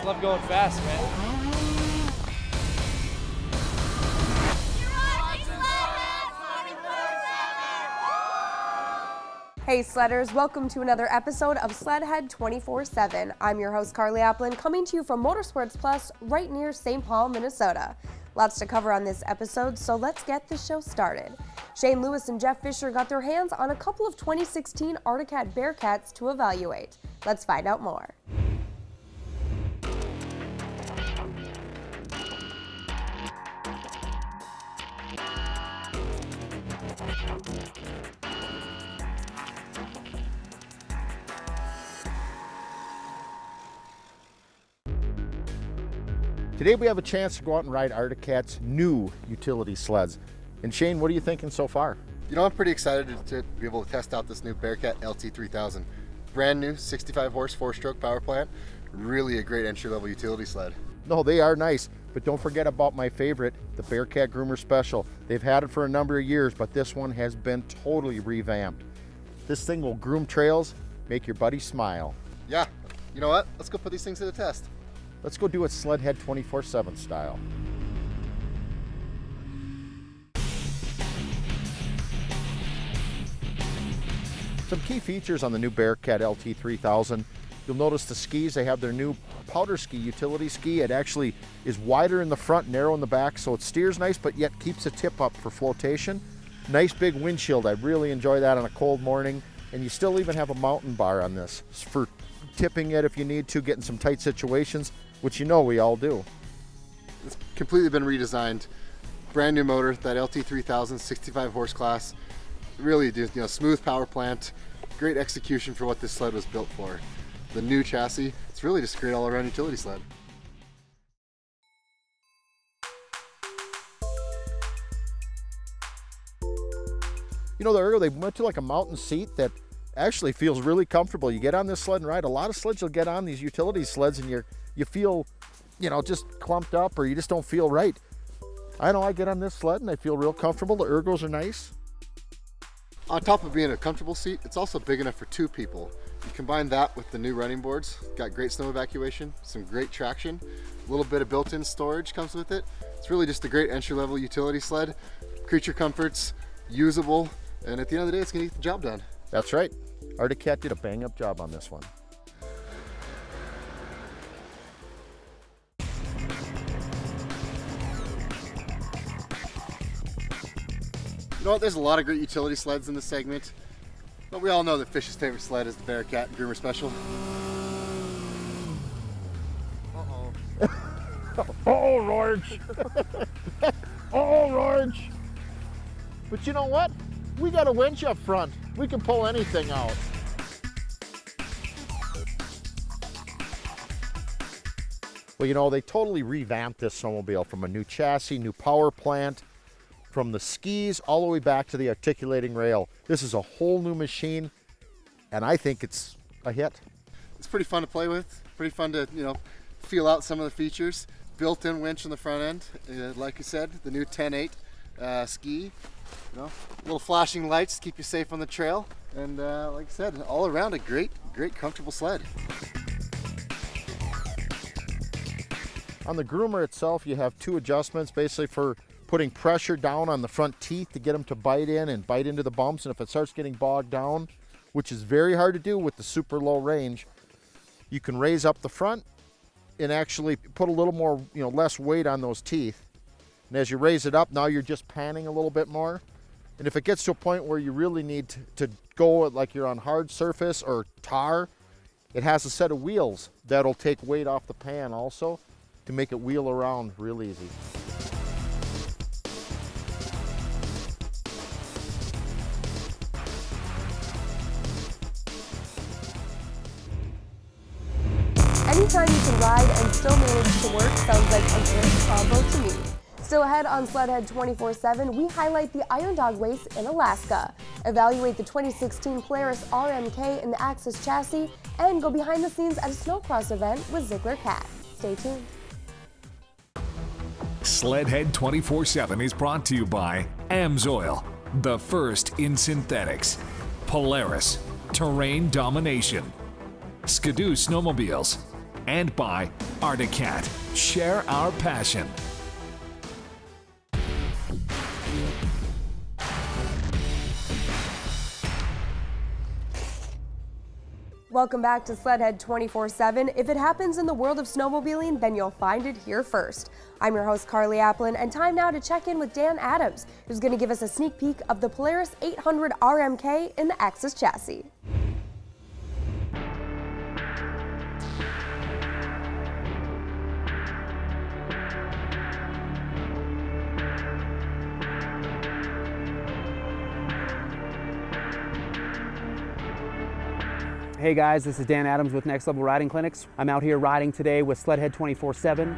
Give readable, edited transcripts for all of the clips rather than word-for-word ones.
just love going fast, man. Hey Sledders, welcome to another episode of Sledhead 24/7. I'm your host Carly Applin, coming to you from Motorsports Plus right near St. Paul, Minnesota. Lots to cover on this episode, so let's get the show started. Shane Lewis and Jeff Fisher got their hands on a couple of 2016 Arctic Cat Bearcats to evaluate. Let's find out more. Today we have a chance to go out and ride Arctic Cat's new utility sleds. And Shane, what are you thinking so far? You know, I'm pretty excited to be able to test out this new Bearcat LT3000. Brand new 65 horse 4-stroke power plant. Really a great entry-level utility sled. No, they are nice, but don't forget about my favorite, the Bearcat Groomer Special. They've had it for a number of years, but this one has been totally revamped. This thing will groom trails, make your buddy smile. Yeah, you know what? Let's go put these things to the test. Let's go do it Sledhead 24/7 style. Some key features on the new Bearcat LT3000. You'll notice the skis, they have their new powder ski, utility ski. It actually is wider in the front, narrow in the back, so it steers nice, but yet keeps the tip up for flotation. Nice big windshield. I really enjoy that on a cold morning. And you still even have a mountain bar on this for tipping it if you need to, get in some tight situations, which you know we all do. It's completely been redesigned. Brand new motor, that LT3000 65 horse class. Really, smooth power plant. Great execution for what this sled was built for. The new chassis, it's really just a great all-around utility sled. You know, the Ergo, they went to like a mountain seat that actually feels really comfortable. You get on this sled and ride. A lot of sleds you'll get on, these utility sleds, and you feel, just clumped up, or you just don't feel right. I know I get on this sled and I feel real comfortable. The Ergos are nice. On top of being a comfortable seat, it's also big enough for 2 people. You combine that with the new running boards, got great snow evacuation, some great traction, a little bit of built-in storage comes with it. It's really just a great entry-level utility sled. Creature comforts, usable, and at the end of the day, it's gonna get the job done. That's right. Arctic Cat did a bang-up job on this one. You know what, there's a lot of great utility sleds in this segment, but we all know that Fish's favorite sled is the Bearcat Groomer Special. Oh, Rorge. Oh, Rorge. But you know what? We got a winch up front. We can pull anything out. Well, you know, they totally revamped this snowmobile from a new chassis, new power plant, from the skis all the way back to the articulating rail. This is a whole new machine, and I think it's a hit. It's pretty fun to play with, pretty fun to, feel out some of the features. Built-in winch on the front end, like you said, the new 10.8 ski. Little flashing lights to keep you safe on the trail. And like I said, all around a great comfortable sled. On the groomer itself, you have 2 adjustments basically for putting pressure down on the front teeth to get them to bite in and bite into the bumps. And if it starts getting bogged down, which is very hard to do with the super low range, you can raise up the front and actually put a little more, less weight on those teeth. And as you raise it up, now you're just panning a little bit more. And if it gets to a point where you really need to go like you're on hard surface or tar, it has a set of wheels that'll take weight off the pan also to make it wheel around real easy. Anytime you can ride and still manage to work sounds like a great combo to me. Still ahead on Sledhead 24/7, we highlight the Iron Dog race in Alaska, evaluate the 2016 Polaris RMK in the Axis chassis, and go behind the scenes at a snowcross event with Ziegler Cat. Stay tuned. Sledhead 24/7 is brought to you by AMSOIL, the first in synthetics, Polaris, Terrain Domination, Skidoo Snowmobiles, and by Arctic-Cat. Share our passion. Welcome back to Sledhead 24/7. If it happens in the world of snowmobiling, then you'll find it here first. I'm your host, Carly Applin, and time now to check in with Dan Adams, who's going to give us a sneak peek of the Polaris 800 RMK in the Axis chassis. Hey guys, this is Dan Adams with Next Level Riding Clinics. I'm out here riding today with Sledhead 24/7.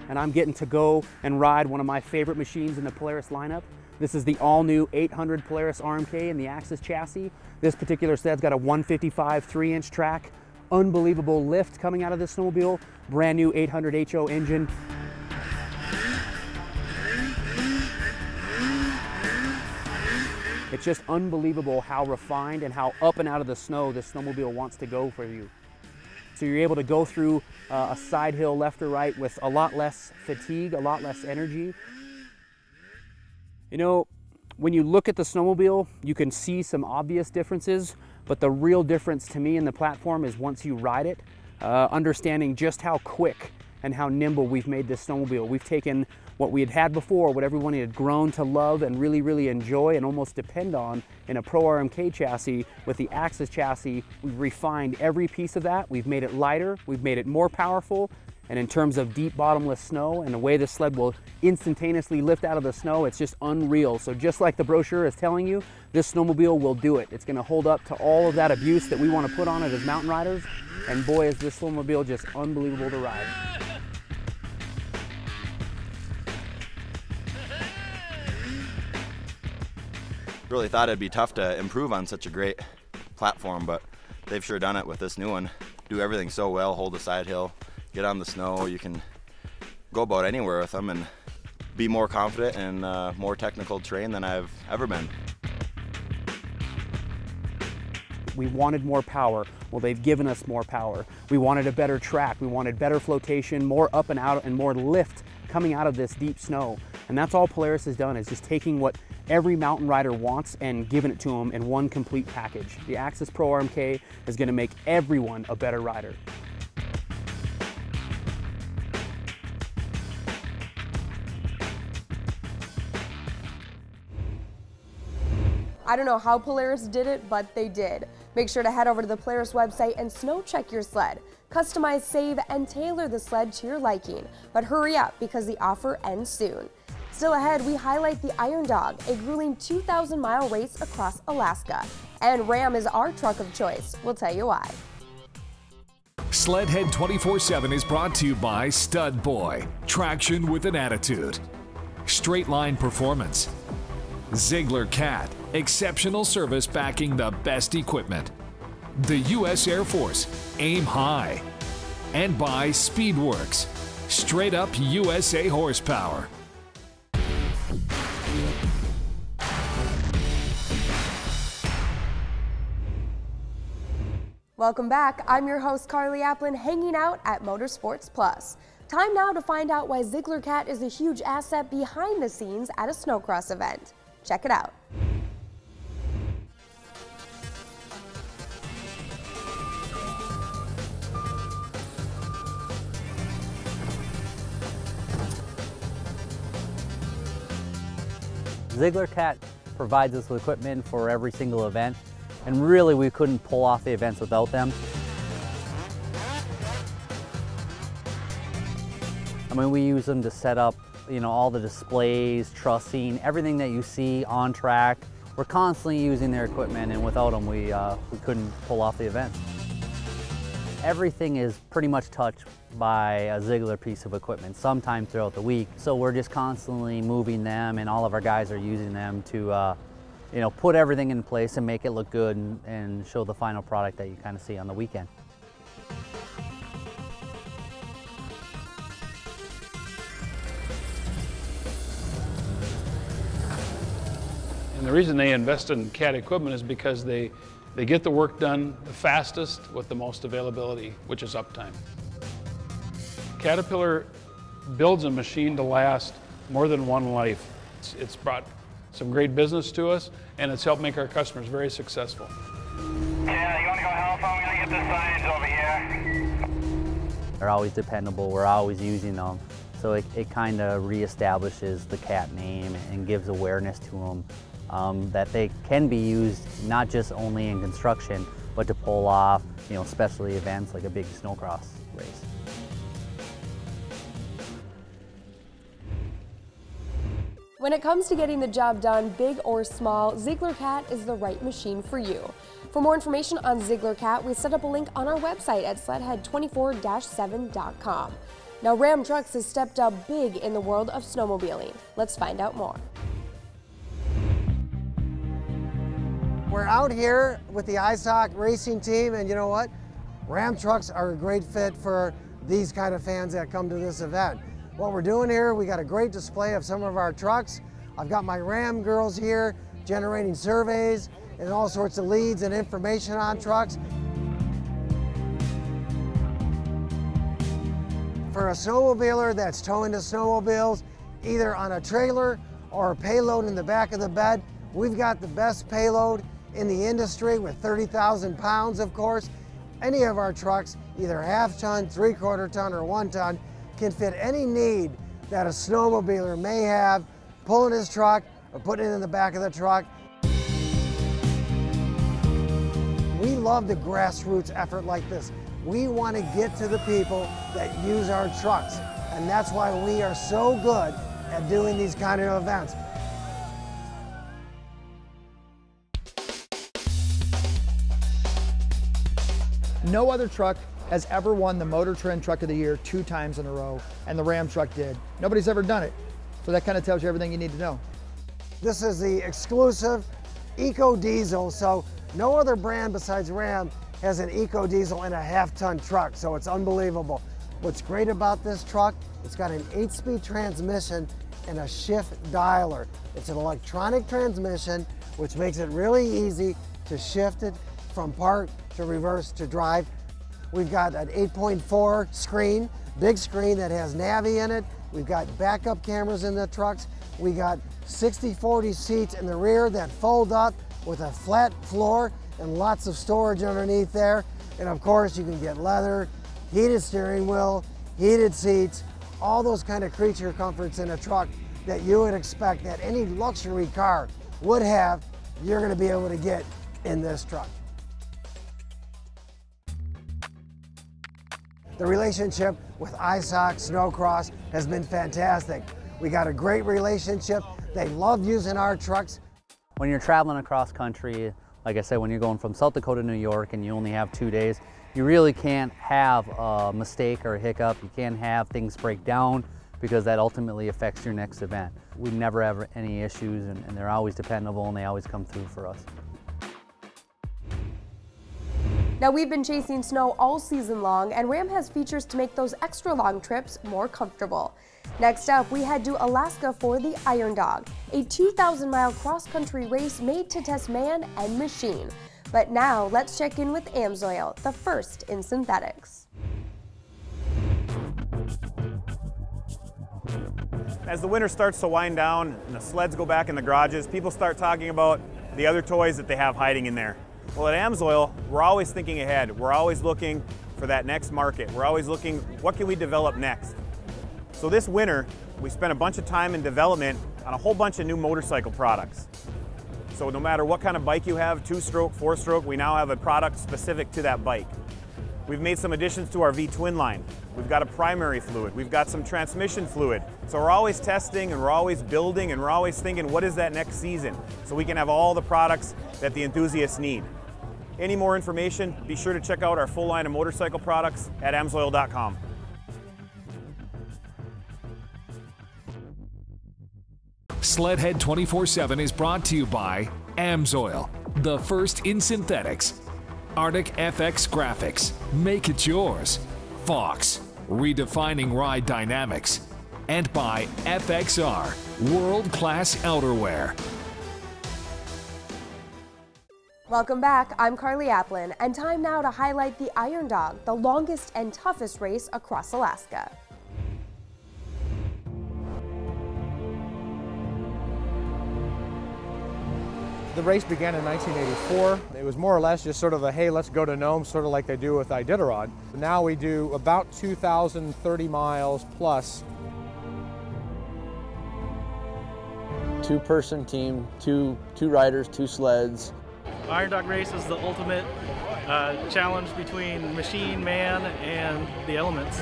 And I'm getting to go and ride one of my favorite machines in the Polaris lineup. This is the all-new 800 Polaris RMK in the Axis chassis. This particular set's got a 155 3-inch track, unbelievable lift coming out of this snowmobile, brand new 800 HO engine. It's just unbelievable how refined and how up and out of the snow this snowmobile wants to go for you. So you're able to go through a side hill left or right with a lot less fatigue, a lot less energy. You know, when you look at the snowmobile, you can see some obvious differences, but the real difference to me in the platform is once you ride it, understanding just how quick and how nimble we've made this snowmobile. We've taken what we had before, what everyone had grown to love and really enjoy and almost depend on in a Pro RMK chassis. With the Axis chassis, we've refined every piece of that. We've made it lighter, we've made it more powerful, and in terms of deep bottomless snow and the way the sled will instantaneously lift out of the snow, it's just unreal. So just like the brochure is telling you, this snowmobile will do it. It's gonna hold up to all of that abuse that we wanna put on it as mountain riders, and boy is this snowmobile just unbelievable to ride. Really thought it'd be tough to improve on such a great platform, but they've sure done it with this new one. Do everything so well, hold the side hill, get on the snow. You can go about anywhere with them and be more confident and more technical terrain than I've ever been. We wanted more power. Well, they've given us more power. We wanted a better track. We wanted better flotation, more up and out, and more lift coming out of this deep snow. And that's all Polaris has done, is just taking what every mountain rider wants and giving it to them in one complete package. The Axis Pro RMK is going to make everyone a better rider. I don't know how Polaris did it, but they did. Make sure to head over to the Polaris website and snow check your sled. Customize, save, and tailor the sled to your liking. But hurry up, because the offer ends soon. Still ahead, we highlight the Iron Dog, a grueling 2,000-mile race across Alaska. And Ram is our truck of choice. We'll tell you why. Sledhead 24/7 is brought to you by Stud Boy, traction with an attitude. Straight Line Performance. Ziegler Cat, exceptional service backing the best equipment. The U.S. Air Force, aim high. And by Speedworks, straight up USA horsepower. Welcome back. I'm your host, Carly Applin, hanging out at Motorsports Plus. Time now to find out why Ziegler Cat is a huge asset behind the scenes at a snowcross event. Check it out. Ziegler Cat provides us with equipment for every single event, and really we couldn't pull off the events without them. I mean, we use them to set up, you know, all the displays, trussing, everything that you see on track. We're constantly using their equipment, and without them we couldn't pull off the event. Everything is pretty much touched by a Ziegler piece of equipment sometime throughout the week. So we're just constantly moving them, and all of our guys are using them to you know, put everything in place and make it look good and show the final product that you kind of see on the weekend. And the reason they invest in CAT equipment is because they get the work done the fastest with the most availability, which is uptime. Caterpillar builds a machine to last more than one life. It's brought some great business to us, and it's helped make our customers very successful. Yeah, you want to go help? I'm going to get the signs over here. They're always dependable, we're always using them. So it kind of reestablishes the CAT name and gives awareness to them that they can be used not just only in construction, but to pull off, specialty events like a big snowcross race. When it comes to getting the job done, big or small, Ziegler CAT is the right machine for you. For more information on Ziegler CAT, we set up a link on our website at sledhead24-7.com. Now, Ram Trucks has stepped up big in the world of snowmobiling. Let's find out more. We're out here with the ISOC racing team, and you know what? Ram Trucks are a great fit for these kind of fans that come to this event. What we're doing here, we got a great display of some of our trucks. I've got my Ram girls here generating surveys and all sorts of leads and information on trucks. For a snowmobiler that's towing the snowmobiles, either on a trailer or a payload in the back of the bed, we've got the best payload in the industry with 30,000 pounds, of course. Any of our trucks, either half-ton, three-quarter-ton, or 1 ton, can fit any need that a snowmobiler may have, pulling his truck or putting it in the back of the truck. We love the grassroots effort like this. We want to get to the people that use our trucks, and that's why we are so good at doing these kind of events. No other truck has ever won the Motor Trend Truck of the Year 2 times in a row, and the Ram truck did. Nobody's ever done it. So that kind of tells you everything you need to know. This is the exclusive Eco Diesel, so no other brand besides Ram has an Eco Diesel in a half-ton truck, so it's unbelievable. What's great about this truck, it's got an 8-speed transmission and a shift dialer. It's an electronic transmission, which makes it really easy to shift it from park to reverse to drive. We've got an 8.4 screen, big screen that has Navi in it. We've got backup cameras in the trucks. We got 60/40 seats in the rear that fold up with a flat floor and lots of storage underneath there. And of course, you can get leather, heated steering wheel, heated seats, all those kind of creature comforts in a truck that you would expect that any luxury car would have, you're going to be able to get in this truck. The relationship with ISOC Snowcross has been fantastic. We got a great relationship. They love using our trucks. When you're traveling across country, like I said, when you're going from South Dakota to New York and you only have 2 days, you really can't have a mistake or a hiccup. You can't have things break down because that ultimately affects your next event. We never have any issues, and they're always dependable, and they always come through for us. Now, we've been chasing snow all season long, and Ram has features to make those extra long trips more comfortable. Next up, we head to Alaska for the Iron Dog, a 2,000-mile cross-country race made to test man and machine. But now, let's check in with Amsoil, the first in synthetics. As the winter starts to wind down and the sleds go back in the garages, people start talking about the other toys that they have hiding in there. Well, at Amsoil, we're always thinking ahead. We're always looking for that next market. We're always looking, what can we develop next? So this winter, we spent a bunch of time in development on a whole bunch of new motorcycle products. So no matter what kind of bike you have, 2-stroke, 4-stroke, we now have a product specific to that bike. We've made some additions to our V-twin line. We've got a primary fluid. We've got some transmission fluid. So we're always testing and we're always building and we're always thinking, what is that next season? So we can have all the products that the enthusiasts need. Any more information, be sure to check out our full line of motorcycle products at amsoil.com. Sledhead 24/7 is brought to you by Amsoil, the first in synthetics. Arctic FX Graphics, make it yours. Fox, redefining ride dynamics. And by FXR, world-class outerwear. Welcome back, I'm Carly Applin, and time now to highlight the Iron Dog, the longest and toughest race across Alaska. The race began in 1984. It was more or less just sort of a, hey, let's go to Nome, sort of like they do with Iditarod. Now we do about 2,030 miles plus. Two-person team, two riders, two sleds. Iron Dog race is the ultimate challenge between machine, man, and the elements.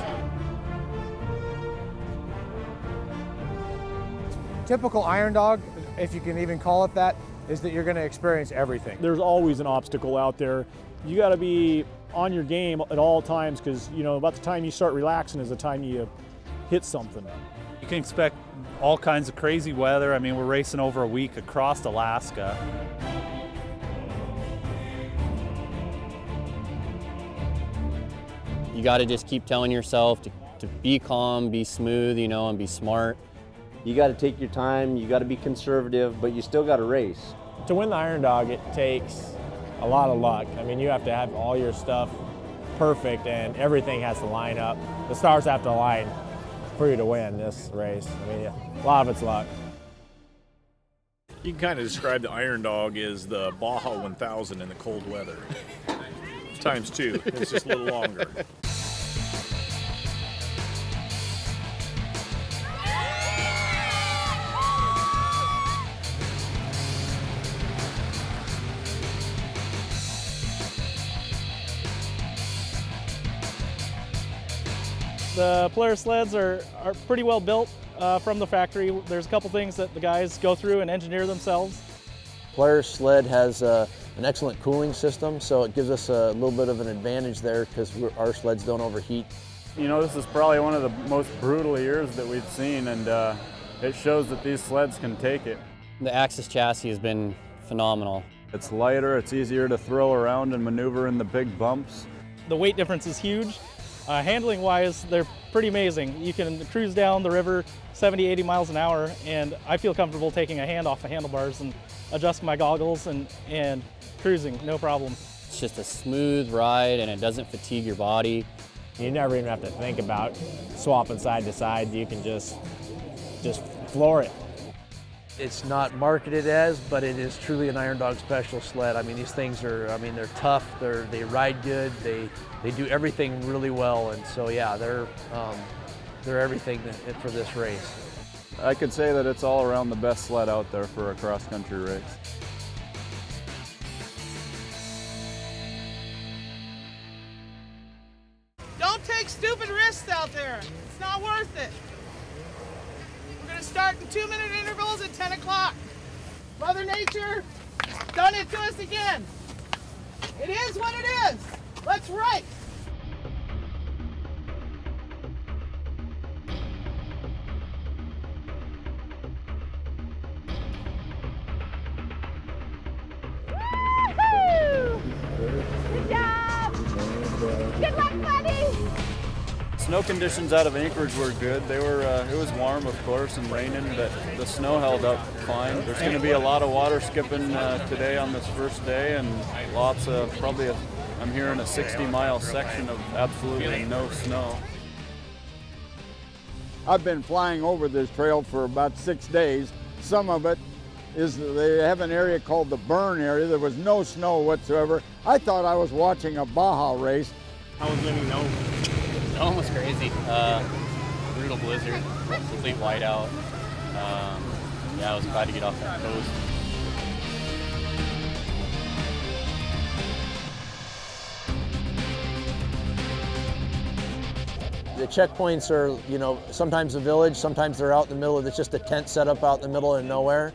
Typical Iron Dog, if you can even call it that, is that you're going to experience everything. There's always an obstacle out there. You got to be on your game at all times because, you know, about the time you start relaxing is the time you hit something. You can expect all kinds of crazy weather. I mean, we're racing over a week across Alaska. You got to just keep telling yourself to be calm, be smooth, you know, and be smart. You got to take your time, you got to be conservative, but you still got to race. To win the Iron Dog, it takes a lot of luck. I mean, you have to have all your stuff perfect and everything has to line up. The stars have to align for you to win this race. I mean, a lot of it's luck. You can kind of describe the Iron Dog as the Baja 1000 in the cold weather. Times two, it's just a little longer. The Polaris sleds are pretty well built from the factory. There's a couple things that the guys go through and engineer themselves. Polaris sled has an excellent cooling system, so it gives us a little bit of an advantage there because our sleds don't overheat. You know, this is probably one of the most brutal years that we've seen, and it shows that these sleds can take it. The Axis chassis has been phenomenal. It's lighter, it's easier to throw around and maneuver in the big bumps. The weight difference is huge. Handling wise, they're pretty amazing. You can cruise down the river 70, 80 miles an hour, and I feel comfortable taking a hand off the handlebars and adjusting my goggles and cruising, no problem. It's just a smooth ride and it doesn't fatigue your body. You never even have to think about swapping side to side. You can just floor it. It's not marketed as, but it is truly an Iron Dog special sled. I mean, these things are, I mean, they're tough, they ride good, they do everything really well, and so yeah, they're everything for this race. I could say that it's all around the best sled out there for a cross-country race. Don't take stupid risks out there. It's not worth it. We're going to start in 2-minute intervals at 10 o'clock. Mother Nature done it to us again. It is what it is. Let's race. Good job! Good luck, buddy! Snow conditions out of Anchorage were good. They were, it was warm, of course, and raining, but the snow held up fine. There's going to be a lot of water skipping today on this first day, and lots of, I'm hearing a 60-mile section of absolutely no snow. I've been flying over this trail for about 6 days. Some of it is they have an area called the burn area. There was no snow whatsoever. I thought I was watching a Baja race. I was living Nome. Nome was crazy. Brutal blizzard, complete whiteout. Yeah, I was glad to get off that coast. The checkpoints are, you know, sometimes a village, sometimes they're out in the middle of, it's just a tent set up out in the middle of nowhere.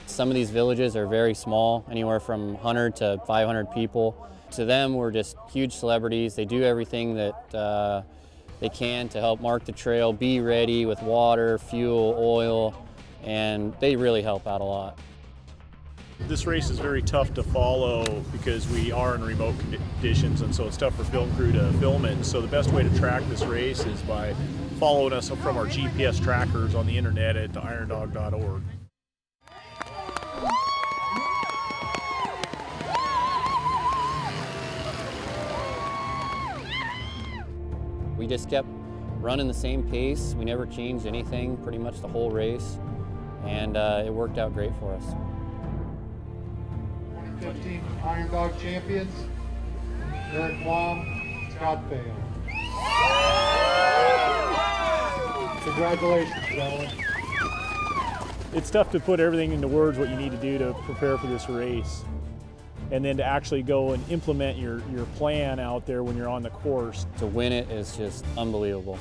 Some of these villages are very small, anywhere from 100 to 500 people. To them, we're just huge celebrities. They do everything that they can to help mark the trail, be ready with water, fuel, oil, and they really help out a lot. This race is very tough to follow because we are in remote conditions, and so it's tough for film crew to film it. And so the best way to track this race is by following us from our GPS trackers on the internet at irondog.org. just kept running the same pace. We never changed anything pretty much the whole race, and it worked out great for us. 2015 Iron Dog champions, Eric Baum, Scott Bale. Congratulations, gentlemen. It's tough to put everything into words what you need to do to prepare for this race, and then to actually go and implement your plan out there when you're on the course. To win it is just unbelievable.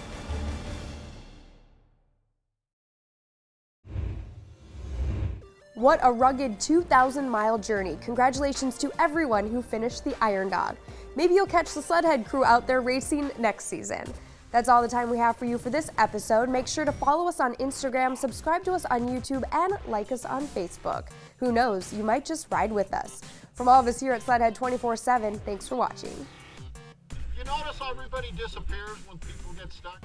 What a rugged 2,000-mile journey. Congratulations to everyone who finished the Iron Dog. Maybe you'll catch the Sledhead crew out there racing next season. That's all the time we have for you for this episode. Make sure to follow us on Instagram, subscribe to us on YouTube, and like us on Facebook. Who knows, you might just ride with us. From all of us here at Sledhead 24/7, thanks for watching. You notice how everybody disappears when people get stuck?